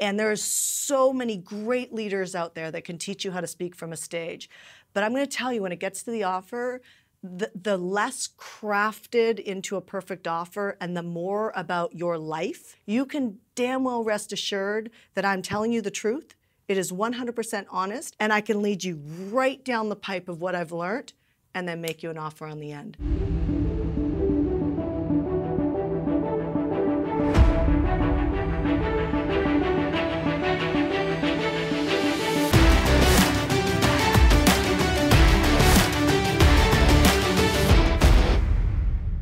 And there's so many great leaders out there that can teach you how to speak from a stage. But I'm going to tell you, when it gets to the offer, the less crafted into a perfect offer and the more about your life, you can damn well rest assured that I'm telling you the truth. It is 100% honest, and I can lead you right down the pipe of what I've learned and then make you an offer on the end.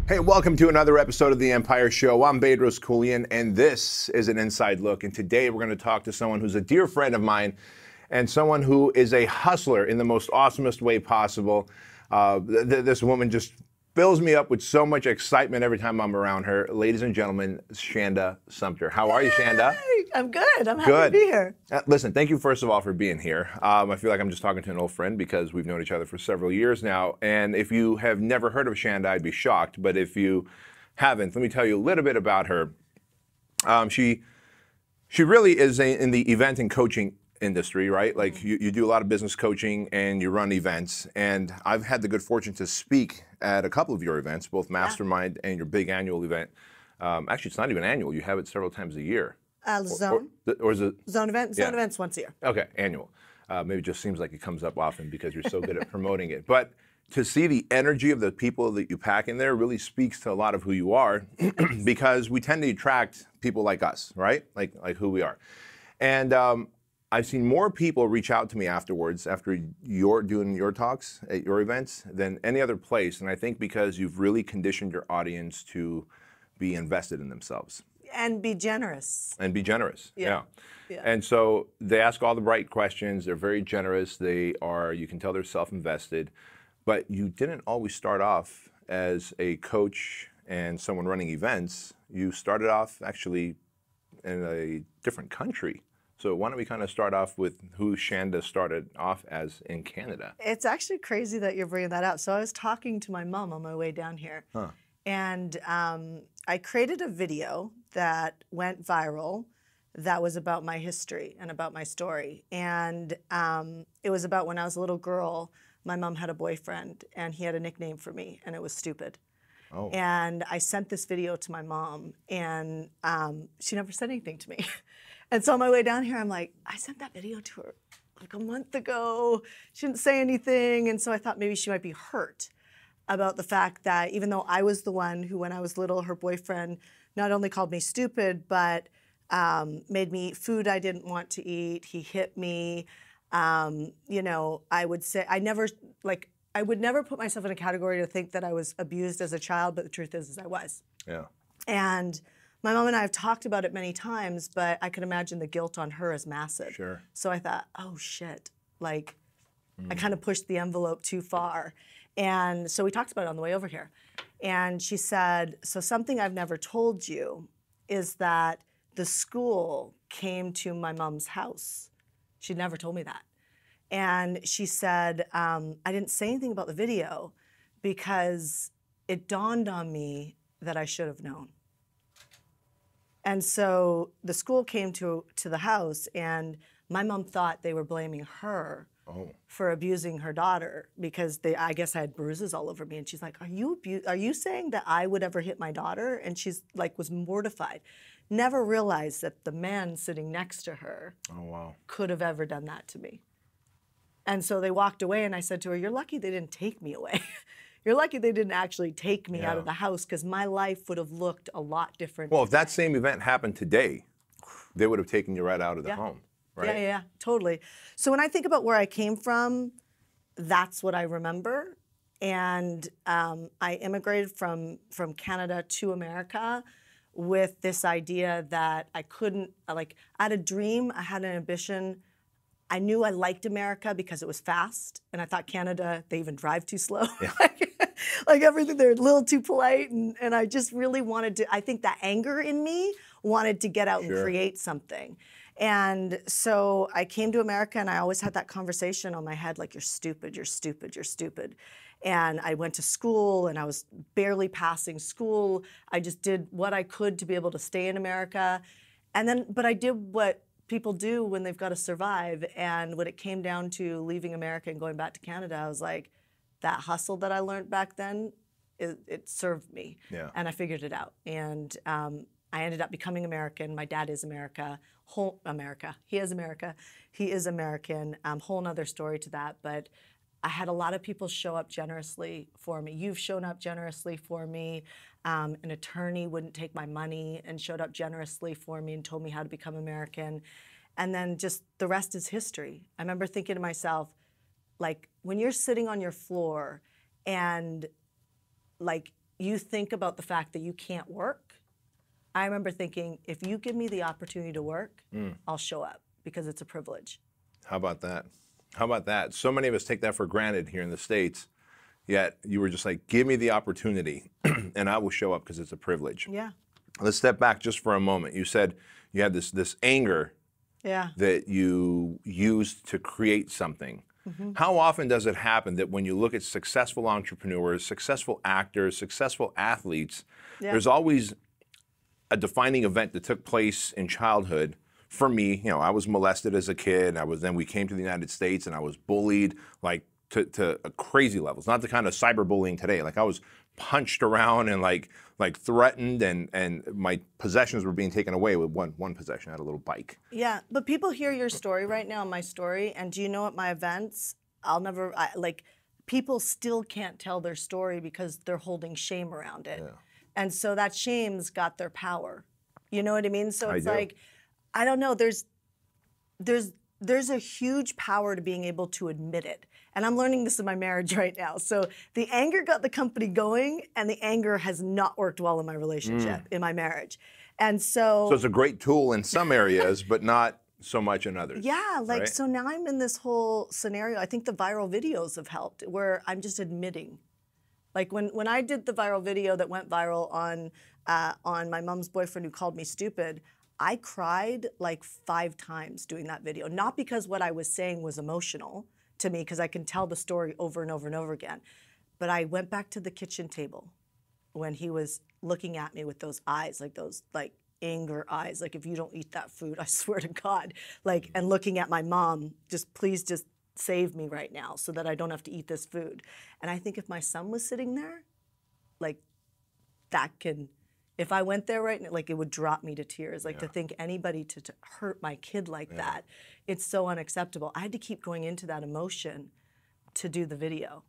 Hey, welcome to another episode of The Empire Show. I'm Bedros Keuilian, and this is an inside look. And today we're going to talk to someone who's a dear friend of mine and someone who is a hustler in the most awesomest way possible. This woman just fills me up with so much excitement every time I'm around her. Ladies and gentlemen, Shanda Sumpter. How are you, Shanda? Hey, I'm good. I'm happy to be here. Listen, thank you first of all for being here. I feel like I'm just talking to an old friend because we've known each other for several years now. And if you have never heard of Shanda, I'd be shocked. But if you haven't, let me tell you a little bit about her. She really is in the event and coaching industry, right? Like you do a lot of business coaching and you run events. And I've had the good fortune to speak at a couple of your events, both Mastermind and your big annual event. Actually, it's not even annual. You have it several times a year. Zone. Or is it? Zone event. Zone events once a year. Okay, annual. Maybe it just seems like it comes up often because you're so good at promoting it. But to see the energy of the people that you pack in there really speaks to a lot of who you are because we tend to attract people like us, right? Like who we are. And I've seen more people reach out to me afterwards after you're doing your talks at your events than any other place. And I think because you've really conditioned your audience to be invested in themselves. And be generous. And be generous, yeah. Yeah. And so they ask all the right questions. They're very generous. They are, you can tell they're self-invested. But you didn't always start off as a coach and someone running events. You started off actually in a different country. So why don't we kind of start off with who Shanda started off as in Canada? It's actually crazy that you're bringing that up. So I was talking to my mom on my way down here. And I created a video that went viral that was about my history and about my story. And it was about when I was a little girl, my mom had a boyfriend and he had a nickname for me and it was Stupid. Oh. And I sent this video to my mom and she never said anything to me. And so on my way down here, I'm like, I sent that video to her like a month ago. She didn't say anything. And so I thought maybe she might be hurt about the fact that even though I was the one who, when I was little, her boyfriend not only called me stupid, but made me eat food I didn't want to eat. He hit me. You know, I would say, I would never put myself in a category to think that I was abused as a child, but the truth is I was. Yeah. And my mom and I have talked about it many times, but I can imagine the guilt on her is massive. Sure. So I thought, oh shit, like I kind of pushed the envelope too far. And so we talked about it on the way over here. And she said, so something I've never told you is that the school came to my mom's house. She'd never told me that. And she said, I didn't say anything about the video because it dawned on me that I should have known. And so the school came to the house and my mom thought they were blaming her for abusing her daughter because I guess I had bruises all over me. And she's like, are you saying that I would ever hit my daughter? And she's like, was mortified. Never realized that the man sitting next to her could have ever done that to me. And so they walked away and I said to her, you're lucky they didn't take me away. You're lucky they didn't actually take me out of the house because my life would have looked a lot different. Well, if that same event happened today, they would have taken you right out of the home, right? Yeah, totally. So when I think about where I came from, that's what I remember. And I immigrated from Canada to America with this idea that I couldn't, I had a dream, I had an ambition. I knew I liked America because it was fast, and I thought Canada, they even drive too slow. Yeah. like everything, they're a little too polite, and I just really wanted to, I think that anger in me wanted to get out and create something. And so I came to America, and I always had that conversation on my head, like, you're stupid, you're stupid, you're stupid. And I went to school, and I was barely passing school. I just did what I could to be able to stay in America. And then, but I did what people do when they've got to survive. And when it came down to leaving America and going back to Canada, I was like, that hustle that I learned back then, it served me. Yeah. And I figured it out. And I ended up becoming American. My dad is America. Whole America. He is America. He is American. Whole nother story to that. But I had a lot of people show up generously for me. You've shown up generously for me. An attorney wouldn't take my money and showed up generously for me and told me how to become American. And then just the rest is history. I remember thinking to myself, like, when you're sitting on your floor and like you think about the fact that you can't work, I remember thinking, if you give me the opportunity to work, I'll show up because it's a privilege. How about that? How about that? So many of us take that for granted here in the States, yet you were just like, give me the opportunity and I will show up because it's a privilege. Yeah. Let's step back just for a moment. You said you had this anger that you used to create something. How often does it happen that when you look at successful entrepreneurs, successful actors, successful athletes, there's always a defining event that took place in childhood? For me, you know, I was molested as a kid. Then we came to the United States and I was bullied like to crazy levels. Not the kind of cyberbullying today. Like I was punched around and like threatened, and my possessions were being taken away with one possession. I had a little bike. Yeah, but people hear your story right now, my story, and do you know at my events, people still can't tell their story because they're holding shame around it. Yeah. And so that shame's got their power. You know what I mean? So it's like, I don't know, there's a huge power to being able to admit it. And I'm learning this in my marriage right now. So the anger got the company going, and the anger has not worked well in my relationship, in my marriage. And so it's a great tool in some areas, but not so much in others. Yeah, like, right? So now I'm in this whole scenario. I think the viral videos have helped, where I'm just admitting. Like when I did the viral video that went viral on my mom's boyfriend who called me stupid, I cried like 5 times doing that video. Not because what I was saying was emotional to me, because I can tell the story over and over and over again. But I went back to the kitchen table when he was looking at me with those eyes, like those like anger eyes, like, if you don't eat that food, I swear to God, like, and looking at my mom, please just save me right now so that I don't have to eat this food. And I think if my son was sitting there, like, if I went there right now, like, it would drop me to tears. Like, to think anybody to hurt my kid like that, it's so unacceptable. I had to keep going into that emotion to do the video.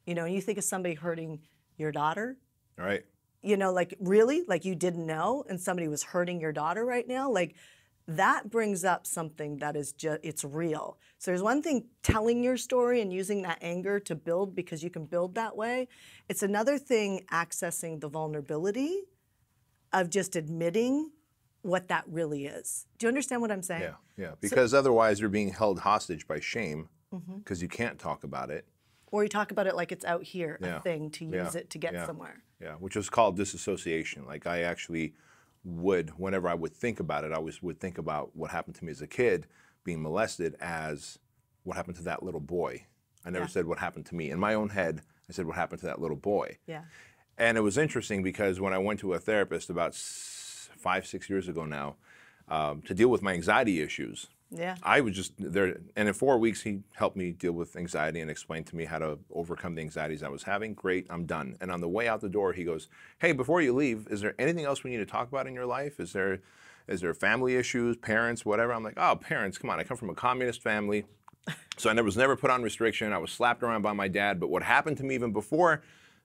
You know, and you think of somebody hurting your daughter. Right. You know, like, really? Like, you didn't know and somebody was hurting your daughter right now? Like, that brings up something that is it's real. So there's one thing telling your story and using that anger to build, because you can build that way. It's another thing accessing the vulnerability of just admitting what that really is. Do you understand what I'm saying? Yeah. Because otherwise you're being held hostage by shame because you can't talk about it. Or you talk about it like it's out here, a thing, to use it to get somewhere. Yeah, which is called disassociation. Like, I actually whenever I would think about it, I always would think about what happened to me as a kid, being molested, as what happened to that little boy. I never said what happened to me. In my own head, I said what happened to that little boy. Yeah. And it was interesting because when I went to a therapist about 5-6 years ago now, to deal with my anxiety issues, I was just there. And in 4 weeks, he helped me deal with anxiety and explained to me how to overcome the anxieties I was having. Great, I'm done. And on the way out the door, he goes, "Hey, before you leave, is there anything else we need to talk about in your life? Is there family issues, parents, whatever?" I'm like, "Oh, parents, come on. I come from a communist family. So I was never put on restriction. I was slapped around by my dad. But what happened to me even before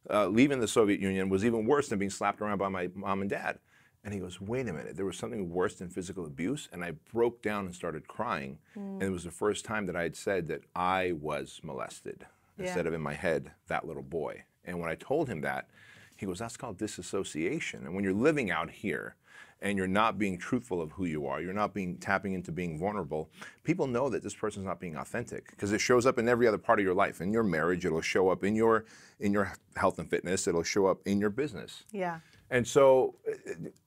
leaving the Soviet Union was even worse than being slapped around by my mom and dad." And he goes, "Wait a minute, there was something worse than physical abuse?" And I broke down and started crying. And it was the first time that I had said that I was molested instead of in my head, that little boy. And when I told him that, he goes, "That's called disassociation." And when you're living out here and you're not being truthful of who you are, you're not tapping into being vulnerable, people know that this person's not being authentic, because it shows up in every other part of your life. In your marriage, it'll show up in your health and fitness, it'll show up in your business. Yeah. And so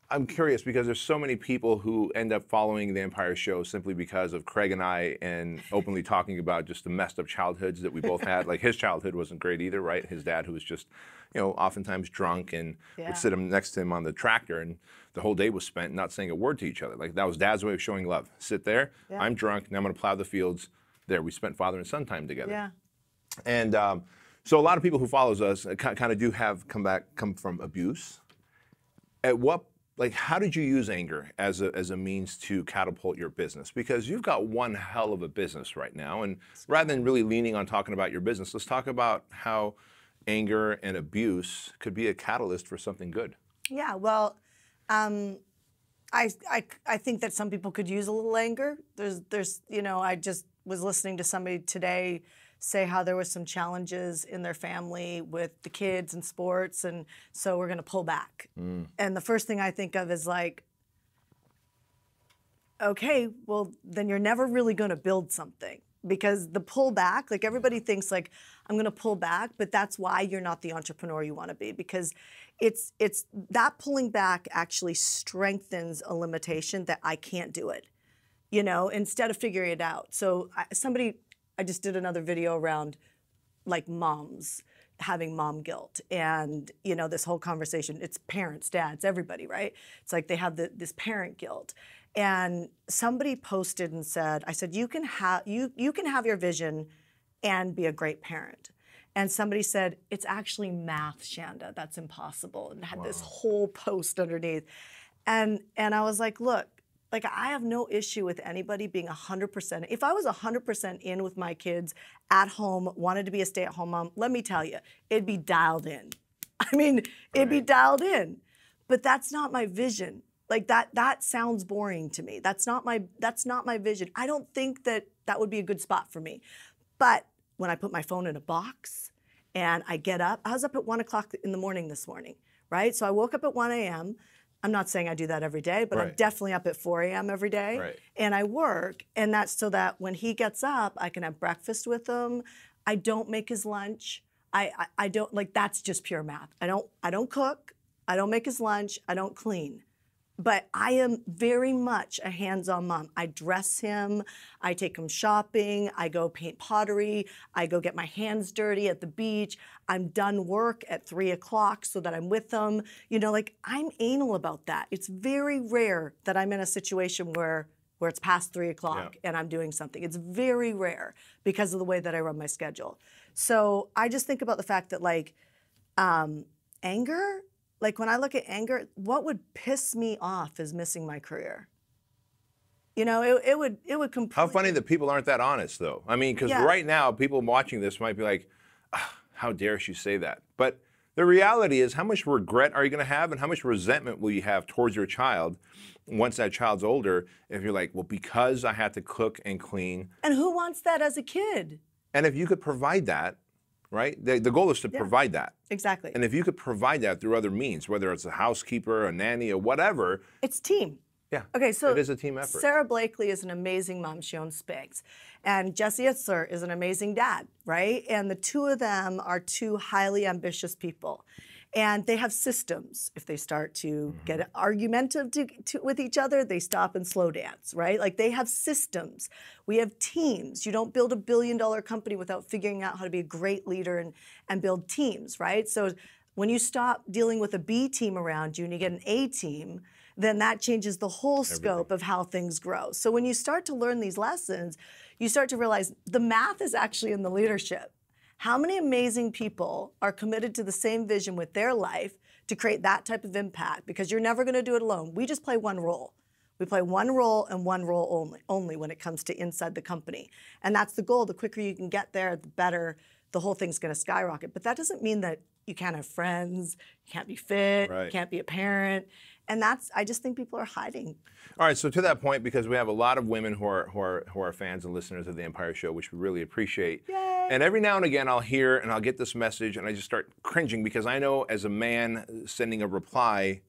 I'm curious because there's so many people who end up following the Empire show simply because of Craig and I and openly talking about just the messed up childhoods that we both had. Like his childhood wasn't great either, right? His dad, who was just, oftentimes drunk and would sit him next to him on the tractor, and the whole day was spent not saying a word to each other. Like that was Dad's way of showing love. Sit there, I'm drunk, now I'm going to plow the fields. There, we spent father and son time together. Yeah. And so a lot of people who follows us kind of do come from abuse. At what, how did you use anger as a means to catapult your business? Because you've got one hell of a business right now, and rather than really leaning on talking about your business, let's talk about how anger and abuse could be a catalyst for something good. Yeah, well, I think that some people could use a little anger. I just was listening to somebody today say how there was some challenges in their family with the kids and sports, and so we're going to pull back. And the first thing I think of is like, okay, well, then you're never really going to build something. Because the pullback, like everybody thinks like, I'm going to pull back, but that's why you're not the entrepreneur you want to be, because it's that pulling back actually strengthens a limitation that I can't do it, instead of figuring it out. So I just did another video around like moms having mom guilt, and this whole conversation, it's parents, dads, everybody, right? It's like they have this parent guilt. And somebody posted and said, I said, you can have your vision and be a great parent. And somebody said, it's actually math, Shanda, that's impossible, and had this whole post underneath. And I was like, look, like I have no issue with anybody being 100%. If I was 100% in with my kids at home, wanted to be a stay-at-home mom, let me tell you, it'd be dialed in. I mean, it'd be dialed in. But that's not my vision. Like that sounds boring to me. That's not my vision. I don't think that would be a good spot for me. But when I put my phone in a box and I get up, I was up at 1 o'clock in the morning this morning, right? So I woke up at 1 a.m. I'm not saying I do that every day, but I'm definitely up at 4 a.m. every day. Right. And I work, and that's so that when he gets up, I can have breakfast with him. I don't make his lunch. I don't, like, that's just pure math. I don't cook. I don't make his lunch. I don't clean. But I am very much a hands-on mom. I dress him, I take him shopping, I go paint pottery, I go get my hands dirty at the beach. I'm done work at 3 o'clock so that I'm with him. I'm anal about that. It's very rare that I'm in a situation where it's past 3 o'clock and I'm doing something. It's very rare because of the way that I run my schedule. So I just think about the fact that anger, like when I look at anger, what would piss me off is missing my career. It would completely. How funny that people aren't that honest, though. I mean, because right now, people watching this might be like, how dare she say that? But the reality is, how much regret are you going to have, and how much resentment will you have towards your child once that child's older if you're like, well, because I had to cook and clean. And who wants that as a kid? And if you could provide that, right? The goal is to provide that. Exactly. And if you could provide that through other means, whether it's a housekeeper, a nanny, or whatever. It's team. Yeah. Okay, so it is a team effort. Sarah Blakely is an amazing mom. She owns Spanx. And Jesse Itzler is an amazing dad, right? And the two of them are two highly ambitious people. And they have systems. If they start to get argumentative with each other, they stop and slow dance, right? Like they have systems. We have teams. You don't build a billion-dollar company without figuring out how to be a great leader and build teams, right? So when you stop dealing with a B team around you and you get an A team, then that changes the whole scope of how things grow. So when you start to learn these lessons, you start to realize the math is actually in the leadership. How many amazing people are committed to the same vision with their life to create that type of impact? Because you're never going to do it alone. We just play one role. We play one role and one role only when it comes to inside the company. And that's the goal. The quicker you can get there, the better the whole thing's going to skyrocket. But that doesn't mean that you can't have friends, you can't be fit, you can't be a parent. And I just think people are hiding. All right, so to that point, because we have a lot of women who are fans and listeners of the Empire Show, which we really appreciate. Yay. And every now and again, I'll hear and I'll get this message, and I just start cringing because I know as a man sending a reply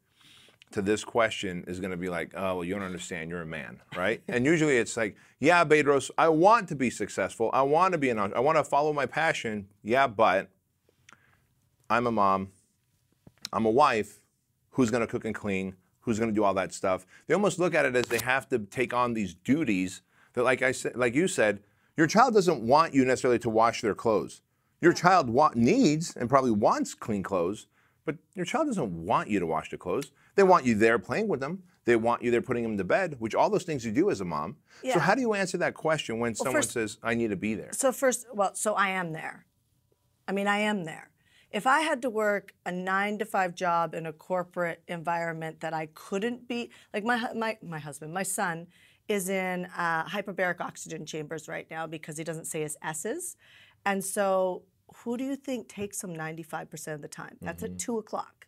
to this question is going to be like, oh, well, you don't understand, you're a man, right? And usually it's like, yeah, Bedros, I want to be successful. I want to be I want to follow my passion. Yeah, but I'm a mom. I'm a wife who's going to cook and clean, who's going to do all that stuff. They almost look at it as they have to take on these duties that, like you said, your child doesn't want you necessarily to wash their clothes. Your child needs and probably wants clean clothes, but your child doesn't want you to wash the clothes. They want you there playing with them. They want you there putting them to bed, which all those things you do as a mom. Yeah. So how do you answer that question when someone says, I need to be there? So I am there. I mean, I am there. If I had to work a 9-to-5 job in a corporate environment that I couldn't be, like my son is in hyperbaric oxygen chambers right now because he doesn't say his S's. And so who do you think takes him 95% of the time? That's at 2 o'clock.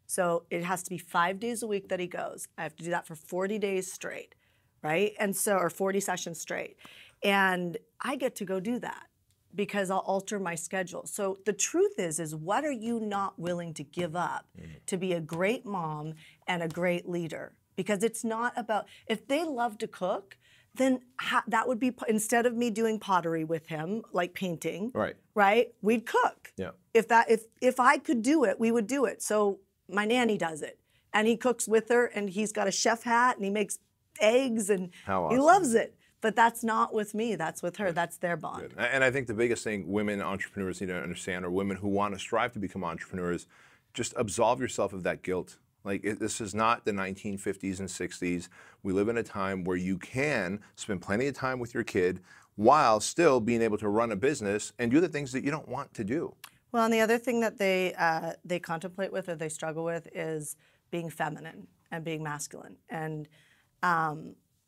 So it has to be 5 days a week that he goes. I have to do that for 40 days straight, right? And so, or 40 sessions straight. And I get to go do that because I'll alter my schedule. So the truth is what are you not willing to give up to be a great mom and a great leader? Because it's not about, if they love to cook, then that would be, instead of me doing pottery with him, like painting, right? We'd cook. Yeah. If I could do it, we would do it. So my nanny does it, and he cooks with her, and he's got a chef hat, and he makes eggs, and he loves it. But that's not with me, that's with her, that's their bond. Good. And I think the biggest thing women entrepreneurs need to understand, or women who want to strive to become entrepreneurs, just absolve yourself of that guilt. Like, this is not the 1950s and 60s. We live in a time where you can spend plenty of time with your kid while still being able to run a business and do the things that you don't want to do. Well, and the other thing that they contemplate with or they struggle with is being feminine and being masculine. And,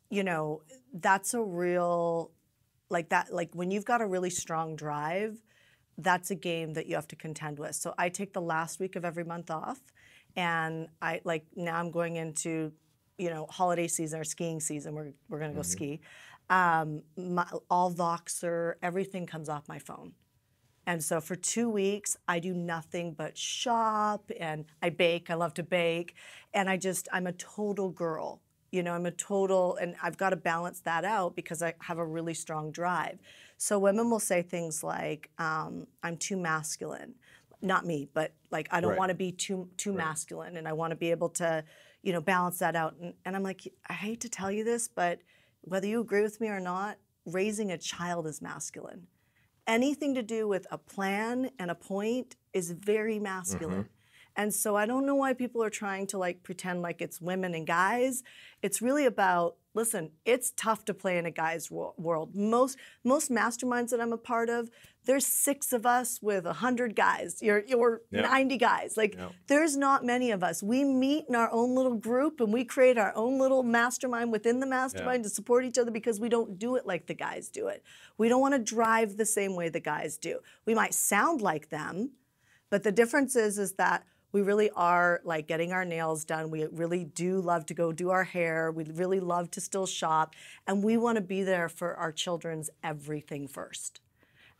you know, that's a real, like when you've got a really strong drive, that's a game that you have to contend with. So I take the last week of every month off. And now I'm going into, you know, holiday season or skiing season. We're going to go ski. All Voxer, everything comes off my phone. And so for 2 weeks, I do nothing but shop and I bake. I love to bake. And I'm a total girl. You know, and I've got to balance that out because I have a really strong drive. So women will say things like, I'm too masculine. Not me, but like I don't want to be too masculine, and I want to be able to, you know, balance that out. And I'm like, I hate to tell you this, but whether you agree with me or not, raising a child is masculine. Anything to do with a plan and a point is very masculine. And so I don't know why people are trying to like pretend like it's women and guys. It's really about, listen, it's tough to play in a guy's world. Most masterminds that I'm a part of, there's 6 of us with 100 guys, or 90 guys. Like, there's not many of us. We meet in our own little group and we create our own little mastermind within the mastermind to support each other because we don't do it like the guys do it. We don't want to drive the same way the guys do. We might sound like them, but the difference is that we really are like getting our nails done. We really do love to go do our hair. We really love to still shop. And we want to be there for our children's everything first.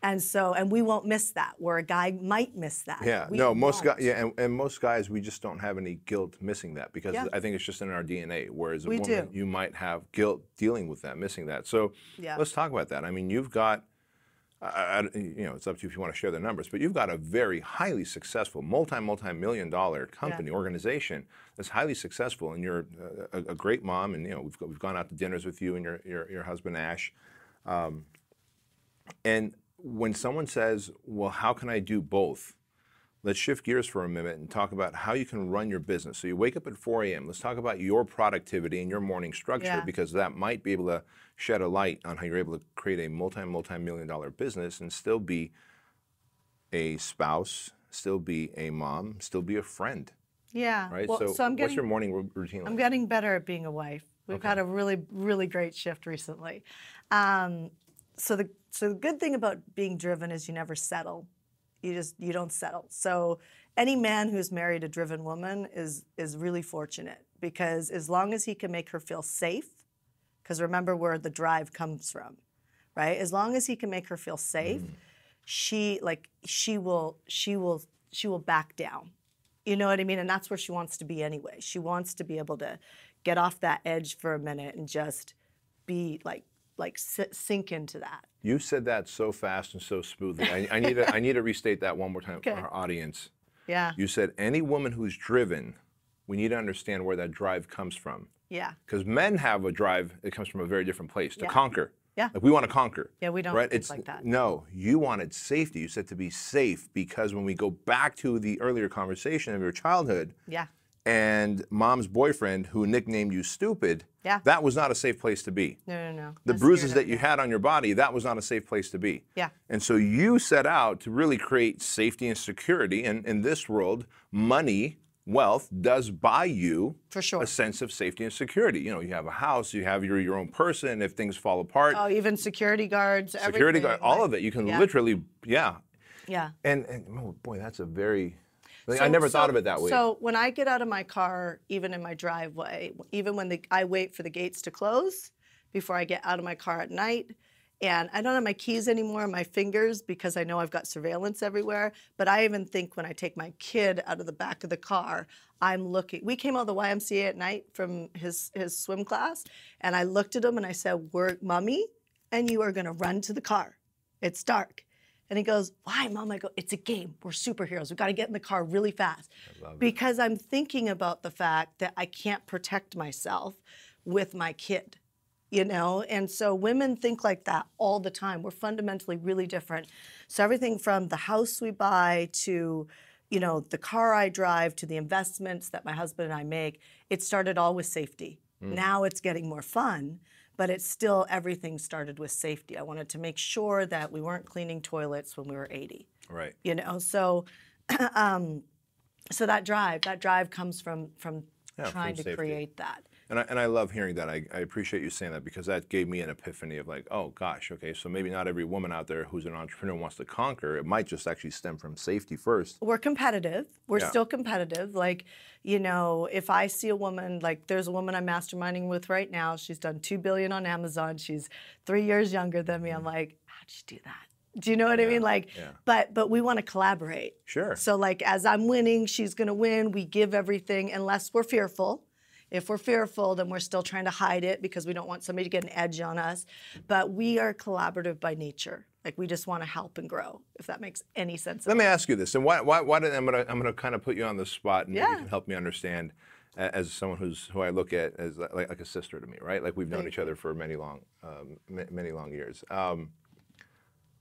And so, and we won't miss that, where a guy might miss that. Yeah, most guys, and most guys, we just don't have any guilt missing that because I think it's just in our DNA. Whereas a woman, you might have guilt dealing with that, missing that. So let's talk about that. I mean, you've got, you know, it's up to you if you want to share the numbers, but you've got a very highly successful, multi-million-dollar company, organization that's highly successful, and you're a great mom, and you know we've gone out to dinners with you and your husband Ash, and when someone says, well, how can I do both? Let's shift gears for a minute and talk about how you can run your business. So you wake up at 4 a.m. Let's talk about your productivity and your morning structure because that might be able to shed a light on how you're able to create a multi-million-dollar business and still be a spouse, still be a mom, still be a friend. Yeah. Right? Well, so what's your morning routine like? I'm getting better at being a wife. We've had a really, really great shift recently. So the good thing about being driven is you never settle. You don't settle. So any man who's married a driven woman is really fortunate because as long as he can make her feel safe, because remember where the drive comes from, right? As long as he can make her feel safe, she will back down. You know what I mean? And that's where she wants to be anyway. She wants to be able to get off that edge for a minute and just be sink into that. You said that so fast and so smoothly. I need to restate that one more time for our audience. Yeah. You said any woman who's driven we need to understand where that drive comes from. Yeah. Because men have a drive that comes from a very different place, to Yeah. conquer. Yeah. Like we want to conquer. Yeah, we don't right? think It's like that. No, you wanted safety. You said to be safe because when we go back to the earlier conversation of your childhood, Yeah. and mom's boyfriend who nicknamed you stupid, Yeah. that was not a safe place to be. No. The bruises that you had on your body, that was not a safe place to be. Yeah. And so you set out to really create safety and security. And in this world, money, wealth does buy you For sure. a sense of safety and security. You know, you have a house, you have your own person. If things fall apart, Oh, even security guards, security guard, all of it. You can literally, Yeah. And oh boy, that's a very, I never thought of it that way. So when I get out of my car, even in my driveway, even when I wait for the gates to close before I get out of my car at night, and I don't have my keys anymore on my fingers because I know I've got surveillance everywhere. But I even think when I take my kid out of the back of the car, I'm looking. We came out of the YMCA at night from his swim class, and I looked at him and I said, "We're Mommy, and you are going to run to the car. It's dark." And he goes, "Why, Mom?" I go, "It's a game. We're superheroes. We've got to get in the car really fast." Because I'm thinking about the fact that I can't protect myself with my kid. You know, and so women think like that all the time. We're fundamentally really different. So everything from the house we buy to, you know, the car I drive to the investments that my husband and I make, it started all with safety. Now it's getting more fun, but it's still, everything started with safety. I wanted to make sure that we weren't cleaning toilets when we were 80. Right. You know, so so that drive comes from trying to safety. create that. And I love hearing that. I appreciate you saying that because that gave me an epiphany of like, oh gosh, okay, so maybe not every woman out there who's an entrepreneur wants to conquer. It might just actually stem from safety first. We're competitive. We're still competitive. Like, you know, if I see a woman, like there's a woman I'm masterminding with right now. She's done $2 billion on Amazon. She's 3 years younger than me. I'm like, how'd you do that? Do you know what I mean? Like, but we want to collaborate. Sure. So like as I'm winning, she's going to win. We give everything unless we're fearful. If we're fearful, then we're still trying to hide it because we don't want somebody to get an edge on us. But we are collaborative by nature. Like we just want to help and grow, if that makes any sense. Let me ask you this, and why did, I'm gonna kind of put you on the spot, and maybe you can help me understand, as someone who I look at as like a sister to me, right? Like we've known each other for many long years.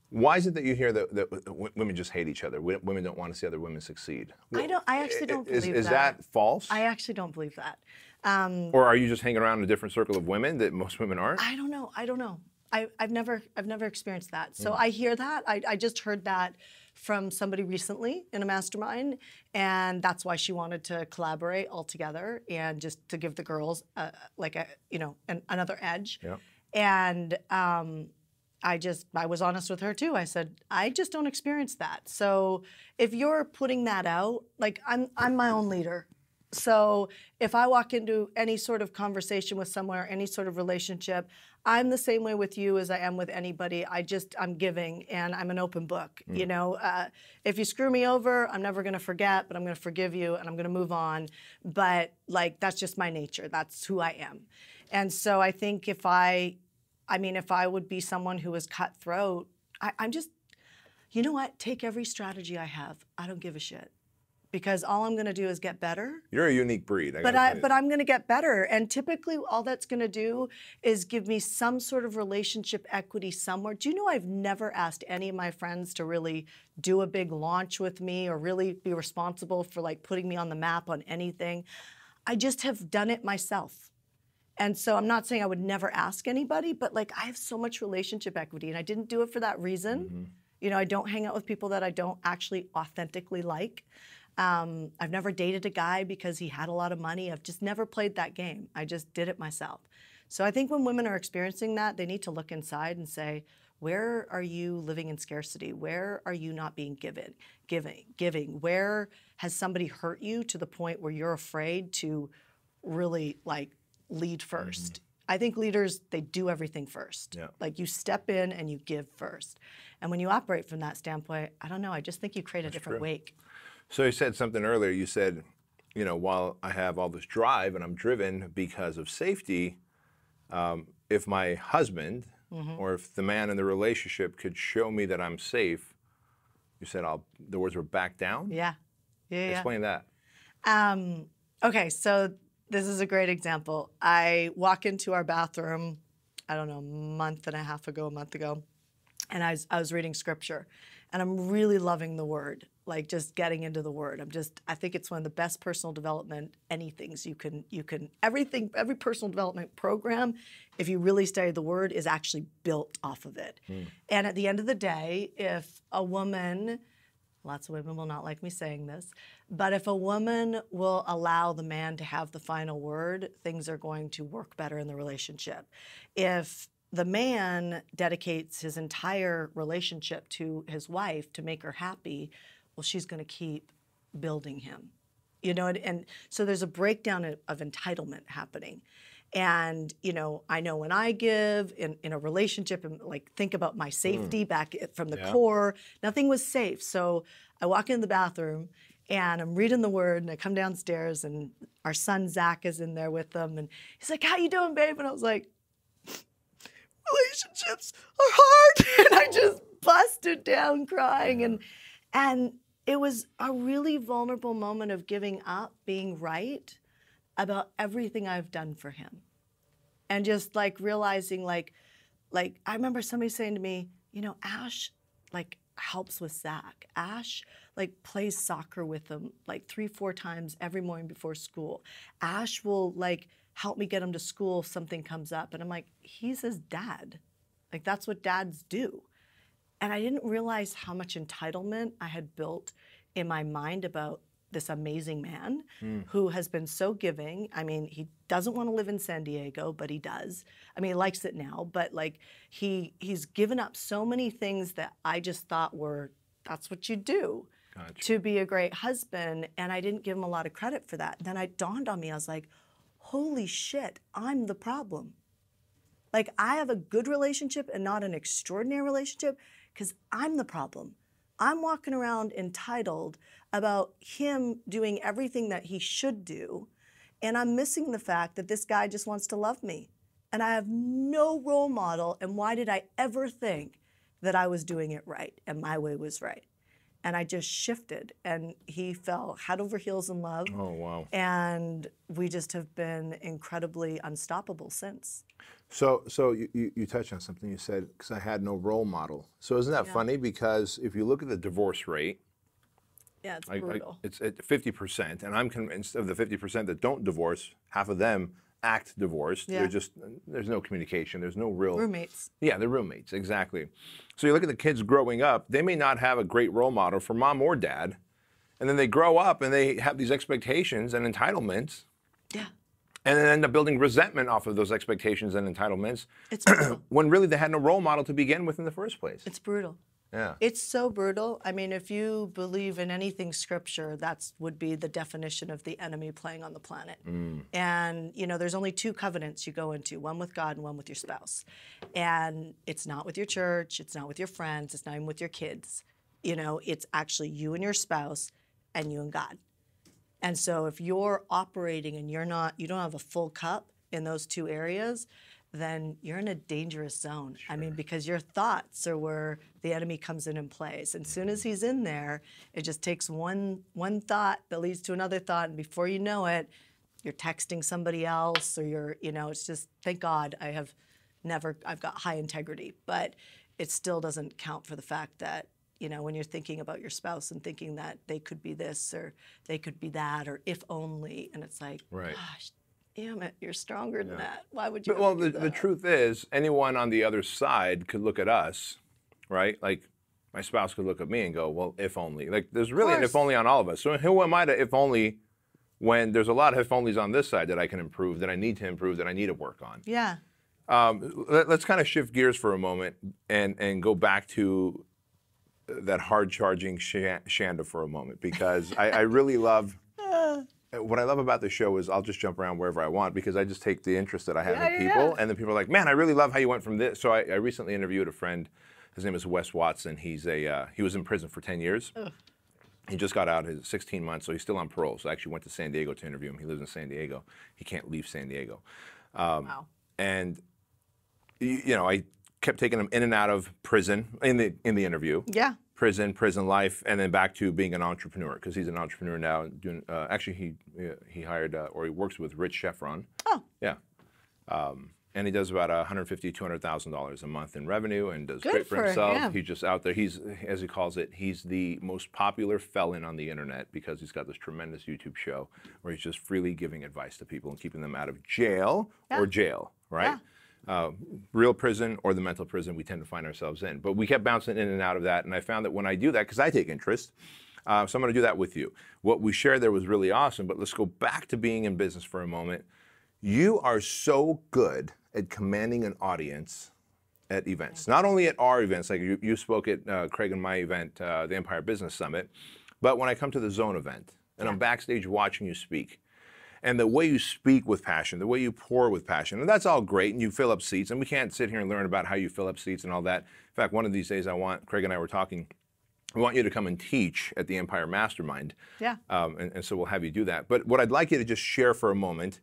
Why is it that you hear that women just hate each other? Women don't want to see other women succeed. I actually don't believe that. Is that false? I actually don't believe that. Or are you just hanging around in a different circle of women that most women aren't? I don't know. I've never experienced that. So I hear that. I just heard that from somebody recently in a mastermind, and that's why she wanted to collaborate all together and just to give the girls another edge. Yeah. And I was honest with her too. I said, I just don't experience that. So if you're putting that out, like I'm my own leader. So if I walk into any sort of conversation with someone or any sort of relationship, I'm the same way with you as I am with anybody. I'm giving and I'm an open book. You know, if you screw me over, I'm never going to forget, but I'm going to forgive you and I'm going to move on. But like, that's just my nature. That's who I am. And so I think if I would be someone who was cutthroat, I'm just, you know what? Take every strategy I have. I don't give a shit. Because all I'm going to do is get better. You're a unique breed. But I'm going to get better. And typically all that's going to do is give me some sort of relationship equity somewhere. Do you know I've never asked any of my friends to really do a big launch with me or really be responsible for like putting me on the map on anything. I just have done it myself. And so I'm not saying I would never ask anybody, but like I have so much relationship equity and I didn't do it for that reason. Mm-hmm. You know, I don't hang out with people that I don't actually authentically like. I've never dated a guy because he had a lot of money. I've just never played that game. I just did it myself. So I think when women are experiencing that, they need to look inside and say, where are you living in scarcity? Where are you not being giving? Where has somebody hurt you to the point where you're afraid to really like lead first? Mm-hmm. I think leaders, they do everything first. Yeah. Like you step in and you give first. And when you operate from that standpoint, I don't know, I just think you create a different wake. So you said something earlier. You said, you know, while I have all this drive and I'm driven because of safety, if my husband or if the man in the relationship could show me that I'm safe, you said the words were back down? Yeah. Explain that. Okay, so this is a great example. I walk into our bathroom, I don't know, a month ago, and I was reading scripture, and I'm really loving the word, like just getting into the word. I think it's one of the best personal development anythings you can every personal development program, if you really study the word, is actually built off of it. And at the end of the day, if a woman, lots of women will not like me saying this, but if a woman will allow the man to have the final word, things are going to work better in the relationship. If the man dedicates his entire relationship to his wife to make her happy, well, she's going to keep building him. You know, and so there's a breakdown of entitlement happening. And, you know when I give in a relationship and like think about my safety back from the core, nothing was safe. So I walk in the bathroom and I'm reading the word and I come downstairs and our son Zach is in there with them and he's like, "How you doing, babe?" And I was like, "Relationships are hard." And I just busted down crying. And it was a really vulnerable moment of giving up being right about everything I've done for him. And just like realizing like I remember somebody saying to me, Ash like helps with Zach. Ash like plays soccer with him like 3-4 times every morning before school. Ash will like help me get him to school if something comes up. And I'm like, he's his dad. Like that's what dads do. And I didn't realize how much entitlement I had built in my mind about this amazing man who has been so giving. I mean, he doesn't want to live in San Diego, but he does. I mean, he likes it now, but like he's given up so many things that I just thought that's what you do to be a great husband. And I didn't give him a lot of credit for that. Then it dawned on me, I was like, holy shit, I'm the problem. Like I have a good relationship and not an extraordinary relationship because I'm the problem. I'm walking around entitled about him doing everything that he should do, and I'm missing the fact that this guy just wants to love me. And I have no role model, and why did I ever think that I was doing it right and my way was right? And I just shifted, and he fell head over heels in love. Oh, wow. And we just have been incredibly unstoppable since. So you touched on something you said, because I had no role model. So isn't that funny? Because if you look at the divorce rate, yeah, it's brutal. It's at 50%, and I'm convinced of the 50% that don't divorce, half of them act divorced. Yeah. There's no communication. There's no real roommates. Yeah, they're roommates, exactly. So you look at the kids growing up, they may not have a great role model for mom or dad, and then they grow up and they have these expectations and entitlements. Yeah. And then end up building resentment off of those expectations and entitlements. It's brutal. When really they had no role model to begin with in the first place. It's brutal. Yeah. It's so brutal. I mean, if you believe in anything scripture, that would be the definition of the enemy playing on the planet. And, there's only 2 covenants you go into, one with God and one with your spouse. And it's not with your church, it's not with your friends, it's not even with your kids. It's actually you and your spouse and you and God. And so if you're operating and you don't have a full cup in those 2 areas, then you're in a dangerous zone. Sure. I mean, because your thoughts are where the enemy comes in and plays. And as soon as he's in there, it just takes one thought that leads to another thought, and before you know it, you're texting somebody else, or it's just, thank God I've got high integrity, but it still doesn't count for the fact that when you're thinking about your spouse and thinking that they could be this or they could be that, or if only, and it's like, gosh, damn it, you're stronger than that. Why would you? Well, the truth is, anyone on the other side could look at us, right? Like, my spouse could look at me and go, well, if only. Like, there's really an if only on all of us. So who am I to if only when there's a lot of if onlys on this side that I can improve, that I need to improve, that I need to work on? Yeah. Let's kind of shift gears for a moment and go back to that hard-charging Shanda for a moment, because I really love, what I love about the show is I'll just jump around wherever I want, because I just take the interest that I have in people, and then people are like, man, I really love how you went from this. So I recently interviewed a friend, his name is Wes Watson. He was in prison for 10 years. Ugh. He just got out his 16 months, so he's still on parole. So I actually went to San Diego to interview him. He lives in San Diego. He can't leave San Diego. Wow. And, I kept taking him in and out of prison in the interview. Yeah. prison life, and then back to being an entrepreneur, because he's an entrepreneur now. Doing actually, he hired or he works with Rich Chevron. Oh. Yeah. And he does about $150,000 to $200,000 a month in revenue, and does Good great for himself. him. He's just out there. He's, as he calls it, he's the most popular felon on the internet because he's got this tremendous YouTube show where he's just freely giving advice to people and keeping them out of jail or jail, right? Yeah. Real prison or the mental prison we tend to find ourselves in. But we kept bouncing in and out of that, and I found that when I do that, because I take interest, so I'm going to do that with you. What we shared there was really awesome, but let's go back to being in business for a moment. You are so good at commanding an audience at events. Not only at our events, like you spoke at Craig and my event, the Empire Business Summit, but when I come to the Zone event, and I'm backstage watching you speak, and the way you speak with passion, the way you pour with passion, and that's all great, and you fill up seats, and we can't sit here and learn about how you fill up seats and all that. In fact, one of these days Craig and I were talking, we want you to come and teach at the Empire Mastermind. Yeah. And so we'll have you do that. But what I'd like you to just share for a moment,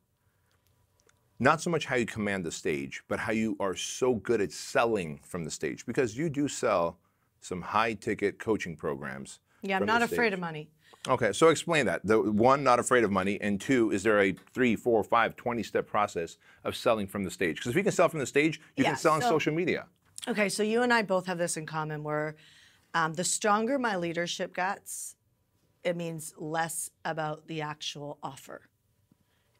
not so much how you command the stage, but how you are so good at selling from the stage, because you do sell some high-ticket coaching programs. Yeah, I'm not afraid of money. Okay, so explain that. The one, not afraid of money, and two, is there a 3, 4, 5, 20-step process of selling from the stage? Because if you can sell from the stage, you can sell on social media. Okay, so you and I both have this in common where the stronger my leadership gets, it means less about the actual offer.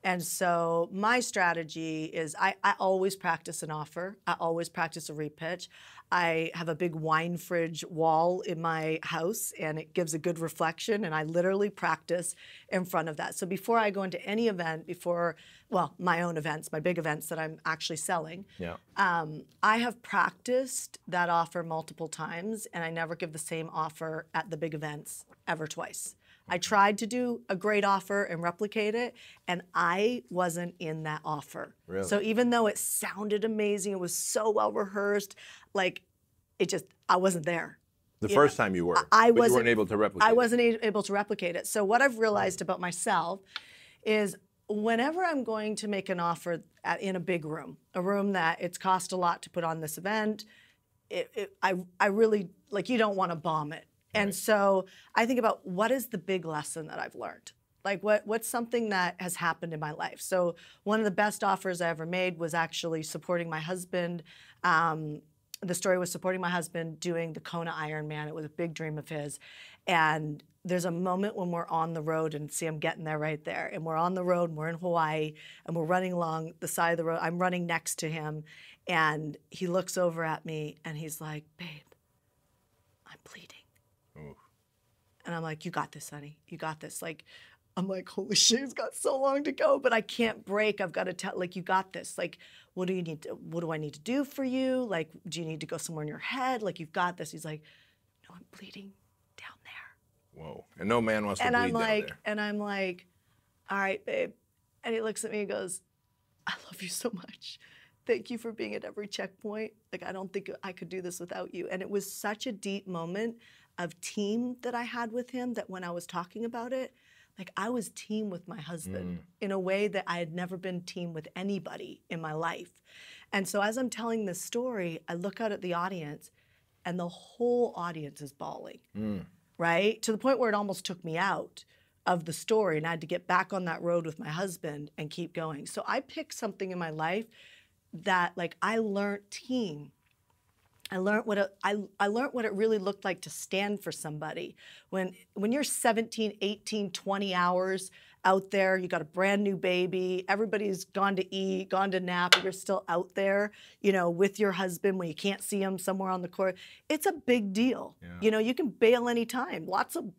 And so my strategy is I always practice an offer. I always practice a repitch. I have a big wine fridge wall in my house, and it gives a good reflection, and I literally practice in front of that. So before I go into any event, well, my own events, my big events that I'm actually selling, I have practiced that offer multiple times, and I never give the same offer at the big events ever twice. I tried to do a great offer and replicate it, and I wasn't in that offer. Really? So even though it sounded amazing, it was so well rehearsed, like I wasn't there. The first time you were, but you weren't able to replicate it. I wasn't able to replicate it. So what I've realized about myself is whenever I'm going to make an offer in a big room, a room that it's cost a lot to put on this event, I really, like, you don't want to bomb it. And so I think about what is the big lesson that I've learned? Like what's something that has happened in my life? So one of the best offers I ever made was actually supporting my husband. The story was supporting my husband doing the Kona Ironman. It was a big dream of his. And there's a moment when we're on the road, and see, I'm getting there right there. And we're on the road, and we're in Hawaii, and we're running along the side of the road. I'm running next to him, and he looks over at me, and he's like, "Babe, I'm bleeding." And I'm like, "You got this, honey. You got this." Like, I'm like, holy shit, it's got so long to go, but I can't break. I've got to tell, like, you got this. Like, what do I need to do for you? Like, do you need to go somewhere in your head? Like, you've got this. He's like, "No, I'm bleeding down there." Whoa. And no man wants to bleed down there. And I'm like, "All right, babe." And he looks at me and goes, "I love you so much. Thank you for being at every checkpoint. Like, I don't think I could do this without you." And it was such a deep moment of team that I had with him that when I was talking about it, like, I was team with my husband in a way that I had never been team with anybody in my life. And so as I'm telling this story, I look out at the audience, and the whole audience is bawling, right? To the point where it almost took me out of the story, and I had to get back on that road with my husband and keep going. So I picked something in my life that, like, I learned team. I learned what it really looked like to stand for somebody. When you're 17, 18, 20 hours out there, you got a brand new baby, everybody's gone to eat, gone to nap, and you're still out there, you know, with your husband when you can't see him somewhere on the court. It's a big deal. Yeah. You know, you can bail anytime. Lots of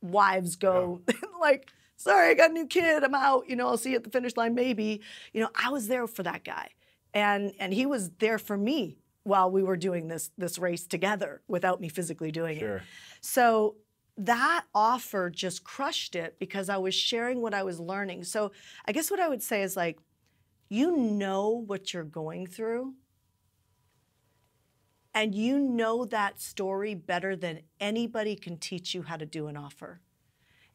wives go like, "Sorry, I got a new kid, I'm out, you know, I'll see you at the finish line maybe." You know, I was there for that guy. And he was there for me while we were doing this race together without me physically doing it. So that offer just crushed it because I was sharing what I was learning. So I guess what I would say is, like, you know what you're going through, and you know that story better than anybody can teach you how to do an offer.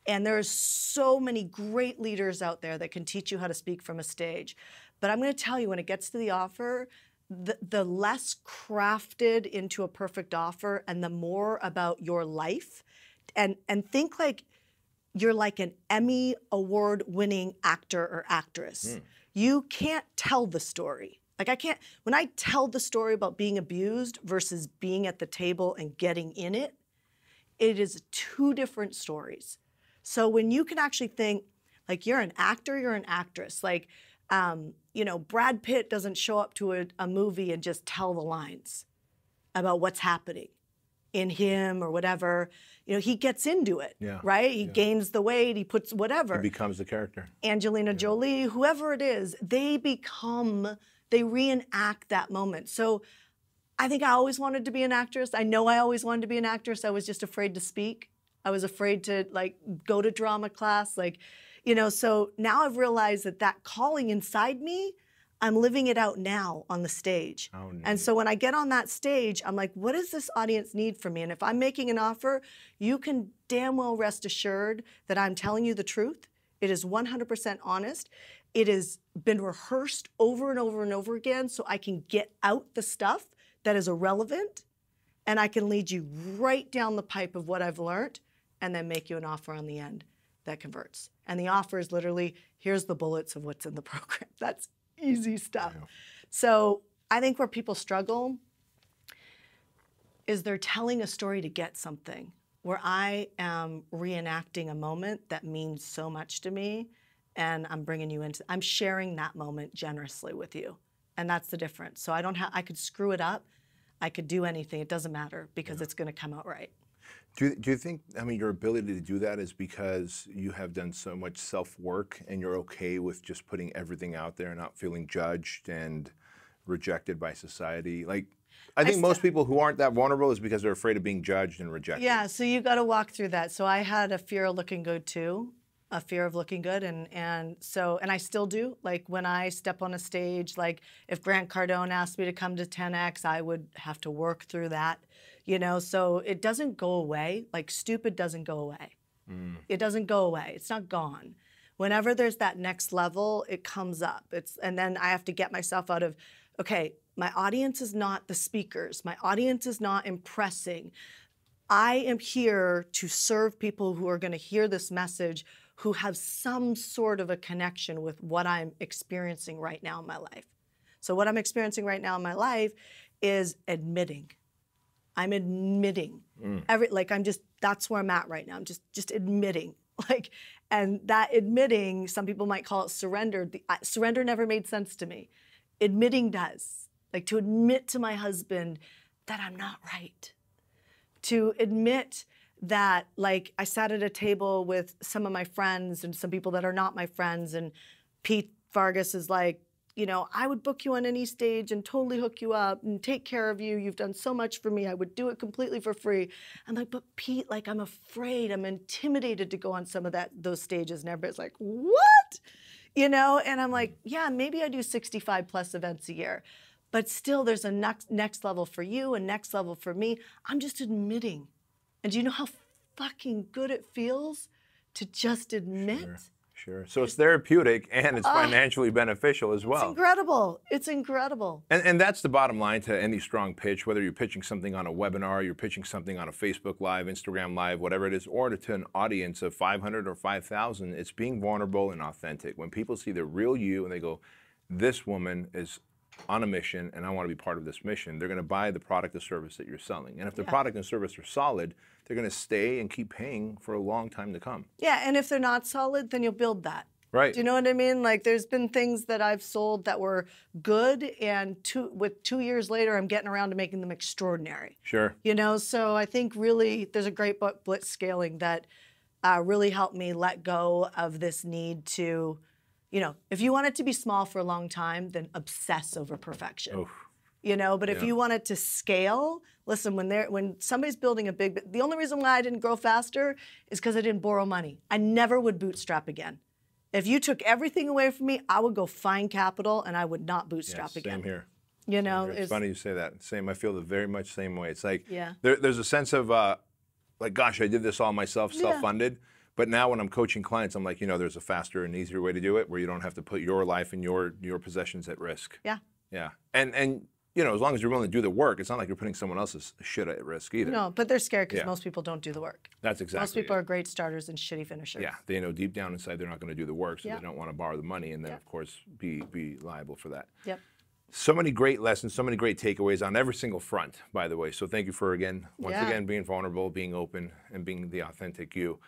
And there's so many great leaders out there that can teach you how to speak from a stage. But I'm going to tell you, when it gets to the offer, the less crafted into a perfect offer and the more about your life. And think like you're like an Emmy award winning actor or actress. You can't tell the story. Like when I tell the story about being abused versus being at the table and getting in it, it is two different stories. So when you can actually think, like you're an actor, you're an actress. Like, you know, Brad Pitt doesn't show up to a movie and just tell the lines about what's happening in him or whatever. You know, he gets into it, right? He gains the weight, he puts whatever. He becomes the character. Angelina Jolie, whoever it is, they reenact that moment. So I think I always wanted to be an actress. I know I always wanted to be an actress. I was just afraid to speak. I was afraid to like go to drama class, like, you know, so now I've realized that calling inside me, I'm living it out now on the stage. Oh, neat. And so when I get on that stage, I'm like, what does this audience need from me? And if I'm making an offer, you can damn well rest assured that I'm telling you the truth. It is 100% honest. It has been rehearsed over and over and over again so I can get out the stuff that is irrelevant and I can lead you right down the pipe of what I've learned and then make you an offer on the end that converts. And the offer is literally, here's the bullets of what's in the program. That's easy stuff. Yeah. So I think where people struggle is they're telling a story to get something, where I am reenacting a moment that means so much to me, and I'm sharing that moment generously with you. And that's the difference. So I could screw it up, I could do anything, it doesn't matter, because it's gonna come out right. Do you think, I mean, your ability to do that is because you have done so much self-work and you're okay with just putting everything out there and not feeling judged and rejected by society? Like, I think most people who aren't that vulnerable is because they're afraid of being judged and rejected. Yeah, so you got to walk through that. So I had a fear of looking good too, a fear of looking good, and I still do. Like when I step on a stage, like if Grant Cardone asked me to come to 10X, I would have to work through that. You know, so it doesn't go away. Like stupid doesn't go away. It doesn't go away. It's not gone. Whenever there's that next level, it comes up. And then I have to get myself out of, okay, my audience is not the speakers. My audience is not impressing. I am here to serve people who are going to hear this message, who have some sort of a connection with what I'm experiencing right now in my life. So what I'm experiencing right now in my life is admitting. I'm admitting. That's where I'm at right now. I'm just admitting. And that admitting, some people might call it surrender. Surrender never made sense to me. Admitting does. Like to admit to my husband that I'm not right. To admit that, like, I sat at a table with some of my friends and some people that are not my friends, and Pete Vargas is like, you know, I would book you on any stage and totally hook you up and take care of you. You've done so much for me. I would do it completely for free. I'm like, but Pete, like, I'm afraid, I'm intimidated to go on some of those stages. And everybody's like, what? You know, and I'm like, yeah, maybe I do 65 plus events a year, but still there's a next level for you and next level for me. I'm just admitting. And do you know how fucking good it feels to just admit? Sure. So it's therapeutic and it's financially beneficial as well. It's incredible. It's incredible. And that's the bottom line to any strong pitch, whether you're pitching something on a webinar, you're pitching something on a Facebook Live, Instagram Live, whatever it is, or to an audience of 500 or 5,000, it's being vulnerable and authentic. When people see the real you and they go, this woman is on a mission and I want to be part of this mission, they're going to buy the product or service that you're selling. And if the product and service are solid, they're going to stay and keep paying for a long time to come. Yeah, and if they're not solid, then you'll build that. Right. Do you know what I mean? Like there's been things that I've sold that were good, and 2 years later, I'm getting around to making them extraordinary. Sure. You know, so I think really there's a great book, Blitz Scaling, that really helped me let go of this need to, you know, if you want it to be small for a long time, then obsess over perfection. Oof. You know, but if you want it to scale, listen, when somebody's building a big, the only reason why I didn't grow faster is because I didn't borrow money. I never would bootstrap again. If you took everything away from me, I would go find capital and I would not bootstrap again. Same here. You know, it's funny you say that. Same. I feel the very much same way. It's like there's a sense of like, gosh, I did this all myself, self-funded. But now when I'm coaching clients, I'm like, you know, there's a faster and easier way to do it where you don't have to put your life and your possessions at risk. Yeah. Yeah. And you know, as long as you're willing to do the work, it's not like you're putting someone else's shit at risk either. No, but they're scared because Yeah. most people don't do the work. That's exactly Most people it. are great starters and shitty finishers. Yeah, they know deep down inside they're not going to do the work, so Yeah. they don't want to borrow the money and then, Yeah. of course, be liable for that. Yep. So many great lessons, so many great takeaways on every single front, by the way. So thank you for, once Yeah. again, being vulnerable, being open, and being the authentic you.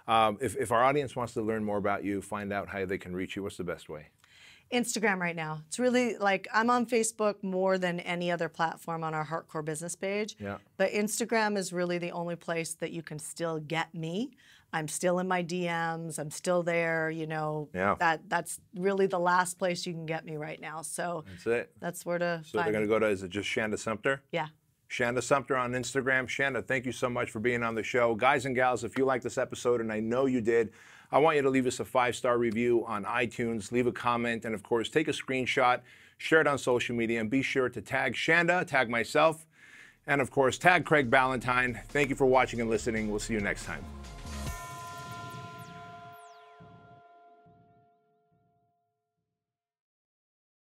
If our audience wants to learn more about you, find out how they can reach you, what's the best way? Instagram right now. It's really like I'm on Facebook more than any other platform on our Hardcore Business page. Yeah. But Instagram is really the only place that you can still get me. I'm still in my DMs. I'm still there. You know. Yeah. That's really the last place you can get me right now. So That's it. that's where to So they're find going to me. go to, is it just Shanda Sumpter? Yeah. Shanda Sumpter on Instagram. Shanda, thank you so much for being on the show. Guys and gals, if you like this episode, and I know you did, I want you to leave us a 5-star review on iTunes, leave a comment, and of course, take a screenshot, share it on social media, and be sure to tag Shanda, tag myself, and of course, tag Craig Ballantyne. Thank you for watching and listening. We'll see you next time.